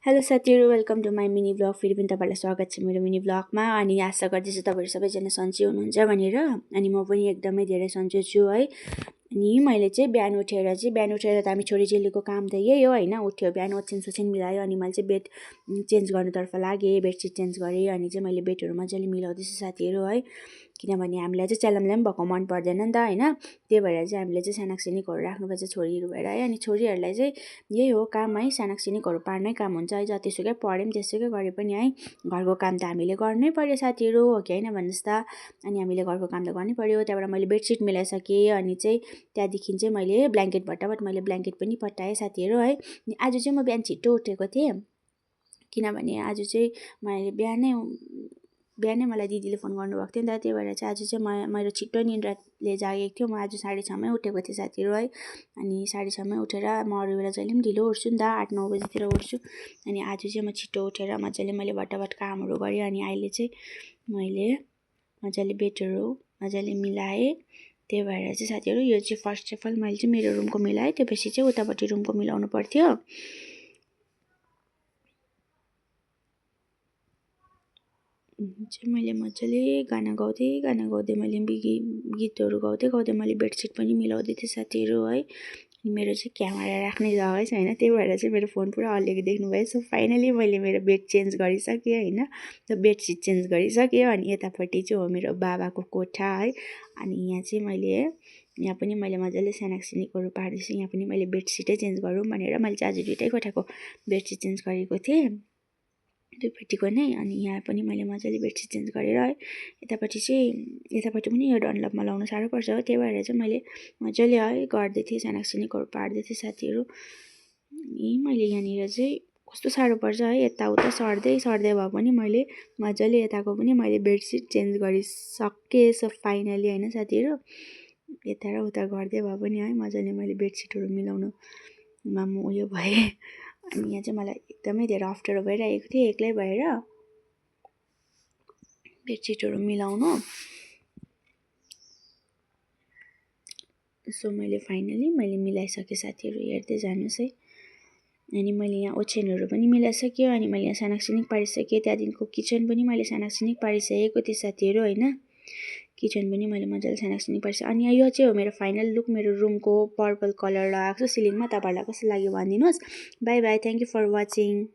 Hello साथीहरू, welcome to my mini blog. फेरि पनि तपाईँलाई स्वागत छ मेरो मिनी ब्लगमा। अनि आशा गर्दैछु तपाईँहरू सबैजना सन्चै हुनुहुन्छ भनेर। अनि म पनि एकदमै धेरै सन्चै छु है। अनि मैले चाहिँ बिहान उठेर त हामी छोरी चेलीको काम त यही हो होइन। उठ्यो बिहान ओछ्यान सोछ्यान मिलायो अनि मैले चाहिँ बेड चेन्ज गर्नुतर्फ लागेँ। बेडसिट चेन्ज गरेँ अनि चाहिँ मैले बेडहरू मजाले मिलाउँदैछु साथीहरू है। किनभने हामीलाई चाहिँ च्यालमल्याम भएको मन पर्दैन नि त होइन। त्यही भएर चाहिँ हामीले चाहिँ सानाकसिनिकहरू राख्नुपर्छ छोरीहरू भएर है। अनि छोरीहरूलाई चाहिँ यही हो काम है, सानाकसिनिकहरू पार्नै काम हुन्छ है। जतिसुकै पढे पनि त्यसुकै गरे पनि है, घरको काम त हामीले गर्नै पर्यो साथीहरू, हो कि होइन भन्नुहोस् त। अनि हामीले घरको काम त गर्नै पर्यो। त्यहाँबाट मैले बेडसिट मिलाइसकेँ अनि चाहिँ त्यहाँदेखि चाहिँ मैले ब्ल्याङ्केट भट्टाभट मैले ब्ल्याङ्केट पनि पट्टाएँ साथीहरू है। अनि आज चाहिँ म बिहान छिट्टो उठेको थिएँ किनभने आज चाहिँ मैले बिहानै मलाई दिदीले फोन गर्नुभएको थियो नि त। त्यही भएर चाहिँ आज चाहिँ मेरो छिट्टो निन्द्राले जागेको थियो। म आज 6:30मै उठेको थिएँ साथीहरू है। अनि 6:30मै उठेर म अरू बेला जहिले पनि ढिलो उठ्छु नि त, 8-9 बजीतिर उठ्छु। अनि आज चाहिँ म छिट्टो उठेर मजाले मैले भट्टाभट कामहरू गरेँ। अनि अहिले चाहिँ मैले मजाले बेडहरू मजाले मिलाएँ। त्यही भएर चाहिँ साथीहरू यो चाहिँ फर्स्ट अफ अल मैले चाहिँ मेरो रुमको मिलाएँ। त्यसपछि चाहिँ उतापट्टि रुमको मिलाउनु पर्थ्यो। चाहिँ मैले मजाले गाना गाउँदै मैले गीतहरू गाउँदै मैले बेडसिट पनि मिलाउँदै थिएँ साथीहरू है। अनि मेरो चाहिँ क्यामेरा राख्ने जग्गै छैन, त्यही भएर चाहिँ मेरो फोन पुरा हल्लिएको देख्नुभयो। सो फाइनली मैले मेरो बेड चेन्ज गरिसकेँ होइन, बेडसिट चेन्ज गरिसकेँ। अनि यतापट्टि चाहिँ हो मेरो बाबाको कोठा है। अनि यहाँ चाहिँ यहाँ पनि मैले मजाले सानाकसिनिकहरू पार्दैछु। यहाँ पनि मैले बेडसिटै चेन्ज गरौँ भनेर मैले चाहिँ आज दुइटै कोठाको बेडसिट चेन्ज गरेको थिएँ, दुईपट्टिको नै। अनि यहाँ पनि मैले मजाले बेडसिट चेन्ज गरेर है। यतापट्टि पनि यो डनलपमा लाउनु साह्रो पर्छ हो। त्यही भएर चाहिँ मैले मजाले है गर्दै थिएँ, सानाकसिनिकहरू पार्दै थिएँ साथीहरू। अनि मैले यहाँनिर चाहिँ कस्तो साह्रो पर्छ है, यताउता सर्दै भए पनि मैले मजाले यताको पनि मैले बेडसिट चेन्ज गरिसकेँ। सो फाइनली होइन साथीहरू, यता र उता गर्दै भए पनि है मजाले मैले बेडसिटहरू मिलाउनुमा म उयो भएँ। अनि यहाँ चाहिँ मलाई एकदमै धेरै अप्ठ्यारो भइरहेको थियो एक्लै भएर बेडसिटहरू मिलाउनु। सो मैले फाइनली मिलाइसकेँ साथीहरू, हेर्दै जानुहोस् है। अनि मैले यहाँ ओछ्यानहरू पनि मिलाइसकेँ। अनि मैले यहाँ सानाकसिनिक पारिसकेँ। त्यहाँदेखिको किचन पनि मैले सानाकसिनिक पारिसकेको थिएँ साथीहरू होइन। किचन पनि मैले मजाले सानाकसिनिक पारिसकेँ। अनि यो चाहिँ हो मेरो फाइनल लुक। मेरो रुमको पर्पल कलर लगाएको छु सिलिङमा। तपाईँहरूलाई कस्तो लाग्यो भनिदिनुहोस्। Bye bye, thank you for watching.